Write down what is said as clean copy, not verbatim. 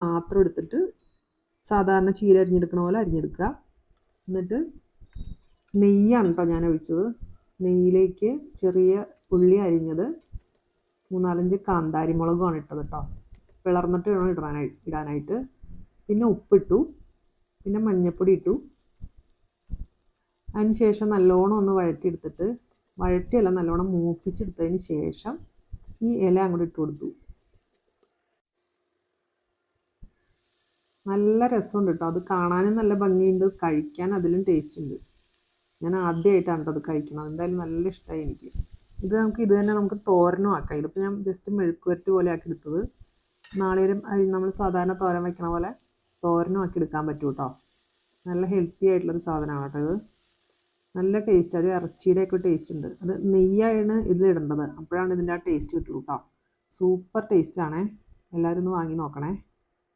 മാത്രം എടുത്തിട്ട് സാധാരണ ചീര അരിഞ്ഞെടുക്കണ പോലെ അരിഞ്ഞെടുക്കുക. എന്നിട്ട് നെയ്യാണ് കേട്ടോ ഞാൻ ഒഴിച്ചത്. നെയ്യിലേക്ക് ചെറിയ ഉള്ളി അരിഞ്ഞത്, 3-4 കാന്താരി മുളകുമാണ് ഇട്ടത് കേട്ടോ. പിളർന്നിട്ട് വേണം ഇടാനായിട്ട്. പിന്നെ ഉപ്പിട്ടു, പിന്നെ മഞ്ഞൾപ്പൊടി ഇട്ടു. അതിന് ശേഷം നല്ലോണം ഒന്ന് വഴറ്റിയെടുത്തിട്ട്, വഴറ്റിയല്ല നല്ലോണം മൂപ്പിച്ചെടുത്തതിന് ശേഷം ഈ ഇല അങ്ങോട്ട് ഇട്ട് കൊടുത്തു. നല്ല രസമുണ്ട് കേട്ടോ. അത് കാണാനും നല്ല ഭംഗിയുണ്ട്, കഴിക്കാൻ അതിലും ടേസ്റ്റ് ഉണ്ട്. ഞാൻ ആദ്യമായിട്ടാണ് കേട്ടോ അത് കഴിക്കണം. എന്തായാലും നല്ല ഇഷ്ടമായി എനിക്ക്. ഇത് തന്നെ നമുക്ക് തോരനും ആക്കാം. ഇതിപ്പോൾ ഞാൻ ജസ്റ്റ് മെഴുക്കുവരട്ടി പോലെ ആക്കി എടുത്തത്. നാളികേരം നമ്മൾ സാധാരണ തോരൻ വയ്ക്കണ പോലെ തോരനും ആക്കി എടുക്കാൻ പറ്റും കേട്ടോ. നല്ല ഹെൽത്തി ആയിട്ടുള്ളൊരു സാധനമാണ് കേട്ടോ ഇത്. നല്ല ടേസ്റ്റ്, ഒരു ഇറച്ചിയുടെയൊക്കെ ടേസ്റ്റ് ഉണ്ട്. അത് നെയ്യാണ് ഇതിലിടേണ്ടത്, അപ്പോഴാണ് ഇതിൻ്റെ ആ ടേസ്റ്റ് കിട്ടുള്ളൂ കേട്ടോ. സൂപ്പർ ടേസ്റ്റാണേ. എല്ലാവരും ഒന്ന് വാങ്ങി നോക്കണേ.